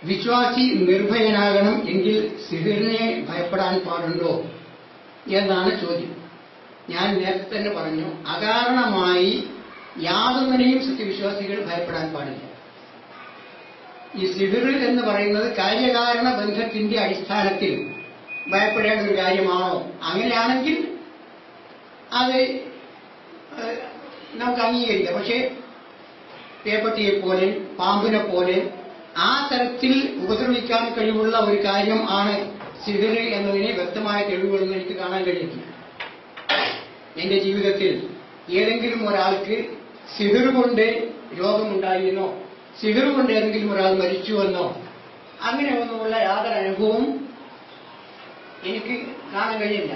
വിശ്വാസി നിർഭയനാകണം എങ്കിൽ സിഹിറിനെ ഭയപ്പെടാൻ പാടുണ്ടോ എന്നാണ് ചോദ്യം. ഞാൻ നേരത്തെ തന്നെ പറഞ്ഞു, അകാരണമായി യാതൊന്നിനെയും സത്യവിശ്വാസികൾ ഭയപ്പെടാൻ പാടില്ല. ഈ സിഹിർ എന്ന് പറയുന്നത് കാര്യകാരണ ബന്ധത്തിന്റെ അടിസ്ഥാനത്തിൽ ഭയപ്പെടേണ്ട ഒരു കാര്യമാണോ? അങ്ങനെയാണെങ്കിൽ അത് നമുക്ക് അംഗീകരിക്കാം. പക്ഷേ പേപ്പട്ടിയെ പോലെ, പാമ്പിനെ പോലെ ആ തരത്തിൽ ഉപദ്രവിക്കാൻ കഴിവുള്ള ഒരു കാര്യം ആണ് സിഹിർ എന്നതിനെ വ്യക്തമായ തെളിവുകളൊന്നും എനിക്ക് കാണാൻ കഴിയുന്നില്ല. എന്റെ ജീവിതത്തിൽ ഏതെങ്കിലും ഒരാൾക്ക് സിഹിർ കൊണ്ട് രോഗമുണ്ടായിരുന്നോ, സിഹിർ കൊണ്ട് ഏതെങ്കിലും ഒരാൾ മരിച്ചുവെന്നോ അങ്ങനെ ഒന്നുമുള്ള യാതൊരു അനുഭവവും എനിക്ക് കാണാൻ കഴിയില്ല.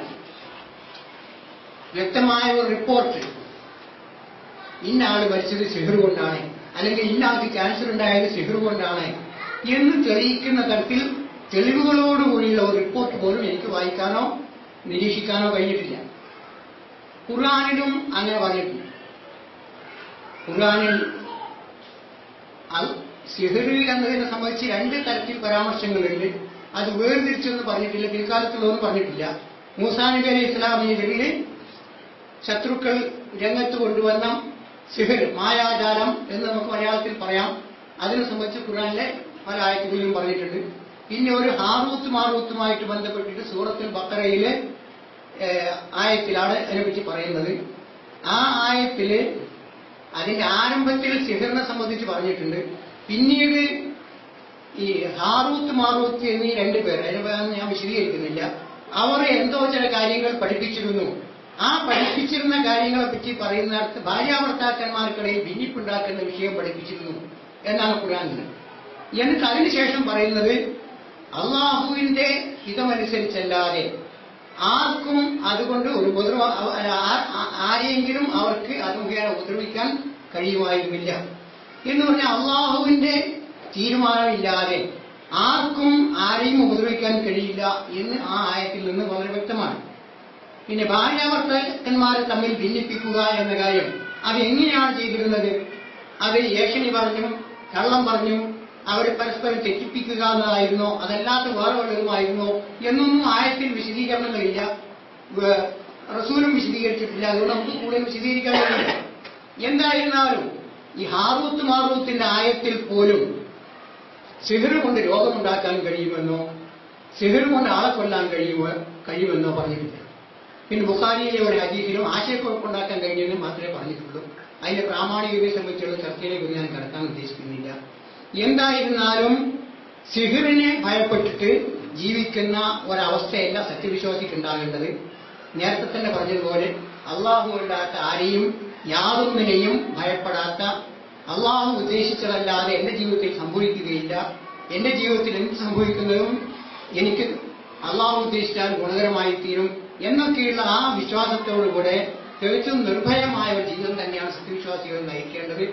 വ്യക്തമായ ഒരു റിപ്പോർട്ട് ഇന്ന ആൾ മരിച്ചത് സിഹിർ കൊണ്ടാണ്, അല്ലെങ്കിൽ ഇന്ന ആൾക്ക് ക്യാൻസർ ഉണ്ടായത് സിഹിർ കൊണ്ടാണ് എന്ന് തെളിയിക്കുന്ന തരത്തിൽ തെളിവുകളോടുകൂടിയുള്ള ഒരു റിപ്പോർട്ട് പോലും എനിക്ക് വായിക്കാനോ നിരീക്ഷിക്കാനോ കഴിഞ്ഞിട്ടില്ല. ഖുർആനിലും അങ്ങനെ പറഞ്ഞിട്ടില്ല. ഖുർആനിൽ സിഹിർ എന്നതിനെ സംബന്ധിച്ച് രണ്ട് തരത്തിൽ പരാമർശങ്ങളുണ്ട്. അത് വേർതിരിച്ചൊന്നും പറഞ്ഞിട്ടില്ല, പിൽക്കാലത്തുള്ളതൊന്നും പറഞ്ഞിട്ടില്ല. മൂസാ നബി അലൈഹി ഇസ്ലാമിനെതിരിൽ ശത്രുക്കൾ രംഗത്ത് കൊണ്ടുവന്ന സിഹിർ, മായാജാലം എന്ന് നമുക്ക് മലയാളത്തിൽ പറയാം. അതിനെ സംബന്ധിച്ച് ഖുർആനിലെ പല ആയത്തുകളിലും പറഞ്ഞിട്ടുണ്ട്. പിന്നെ ഒരു ഹാറൂത്ത് മാറൂത്തുമായിട്ട് ബന്ധപ്പെട്ടിട്ട് സൂറത്തുൽ ബഖറയിലെ ആയത്തിലാണ് അതിനെപ്പറ്റി പറയുന്നത്. ആ ആയത്തില് അതിന്റെ ആരംഭത്തിൽ സിഹിറിനെ സംബന്ധിച്ച് പറഞ്ഞിട്ടുണ്ട്. പിന്നീട് ഈ ഹാറൂത്ത് മാറൂത്ത് എന്നീ രണ്ടുപേർ, അതിനെ ഞാൻ വിശദീകരിക്കുന്നില്ല, അവർ എന്തോ ചില കാര്യങ്ങൾ പഠിപ്പിച്ചിരുന്നു. ആ പഠിപ്പിച്ചിരുന്ന കാര്യങ്ങളെ പറ്റി പറയുന്നിടത്ത് ഭാര്യാഭർത്താക്കന്മാർക്കിടയിൽ ഭിന്നിപ്പുണ്ടാക്കുന്ന വിഷയം പഠിപ്പിച്ചിരുന്നു എന്നാണ് ഖുർആനിൽ. എന്നിട്ട് അതിനുശേഷം പറയുന്നത് അള്ളാഹുവിന്റെ ഹിതമനുസരിച്ചല്ലാതെ ആർക്കും അതുകൊണ്ട് ഒരു ആരെയെങ്കിലും അവർക്ക് അത് മുഖേന ഉപദ്രവിക്കാൻ കഴിയുമായിരുന്നില്ല എന്ന് പറഞ്ഞാൽ അള്ളാഹുവിന്റെ തീരുമാനമില്ലാതെ ആർക്കും ആരെയും ഉപദ്രവിക്കാൻ കഴിയില്ല എന്ന് ആ ആയത്തിൽ നിന്ന് വളരെ വ്യക്തമാണ്. പിന്നെ ഭാര്യാഭർത്താക്കന്മാരെ തമ്മിൽ ഭിന്നിപ്പിക്കുക എന്ന കാര്യം അത് എങ്ങനെയാണ് ചെയ്തിരുന്നത്? അത് ഏഷണി പറഞ്ഞും കള്ളം പറഞ്ഞും അവരെ പരസ്പരം തെറ്റിപ്പിക്കുക എന്നതായിരുന്നോ, അതല്ലാത്ത വേറെ വല്ലതുമായിരുന്നോ എന്നൊന്നും ആയത്തിൽ വിശദീകരണങ്ങളില്ല. റസൂലും വിശദീകരിച്ചിട്ടില്ല. അതുകൊണ്ട് നമുക്ക് കൂടുതൽ വിശദീകരിക്കാൻ കഴിയില്ല. എന്തായിരുന്നാലും ഈ ഹാറൂത്ത് മാറൂത്തിന്റെ ആയത്തിൽ പോലും സിഹിർ കൊണ്ട് രോഗമുണ്ടാക്കാൻ കഴിയുമെന്നോ സിഹിർ കൊണ്ട് ആളെ കൊല്ലാൻ കഴിയുമെന്നോ പറഞ്ഞിട്ടില്ല. പിന്നെ ബുഖാരിയിലെ ഒരു ഹദീസിലും ആശയക്കുഴപ്പമുണ്ടാക്കാൻ കഴിയുമെന്ന് മാത്രമേ പറഞ്ഞിട്ടുള്ളൂ. അതിന്റെ പ്രാമാണികതയെ സംബന്ധിച്ചുള്ള ചർച്ചയിലേക്ക് ഞാൻ കടക്കാൻ ഉദ്ദേശിക്കുന്നില്ല. എന്തായിരുന്നാലും സിഹിറിനെ ഭയപ്പെട്ടിട്ട് ജീവിക്കുന്ന ഒരവസ്ഥയല്ല സത്യവിശ്വാസിക്ക് ഉണ്ടാകേണ്ടത്. നേരത്തെ തന്നെ പറഞ്ഞതുപോലെ അള്ളാഹു അല്ലാത്ത ആരെയും യാതൊന്നിനെയും ഭയപ്പെടാത്ത, അള്ളാഹു ഉദ്ദേശിച്ചതല്ലാതെ എന്റെ ജീവിതത്തിൽ സംഭവിക്കുകയില്ല, എന്റെ ജീവിതത്തിൽ എന്ത് സംഭവിക്കുന്നതും എനിക്ക് അള്ളാഹു ഉദ്ദേശിച്ചാൽ ഗുണകരമായി തീരും എന്നൊക്കെയുള്ള ആ വിശ്വാസത്തോടുകൂടെ തികച്ചും നിർഭയമായ ഒരു ജീവിതം തന്നെയാണ് സത്യവിശ്വാസികൾ നയിക്കേണ്ടത്.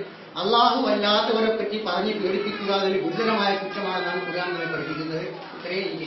അള്ളാഹു അല്ലാത്തവരെ പറ്റി പറഞ്ഞ് പേടിപ്പിക്കുക അതൊരു ഗുരുതരമായ കുറ്റമാണെന്നാണ് ഖുർആൻ നമ്മെ പഠിപ്പിക്കുന്നത്. ഇത്രയും എനിക്ക്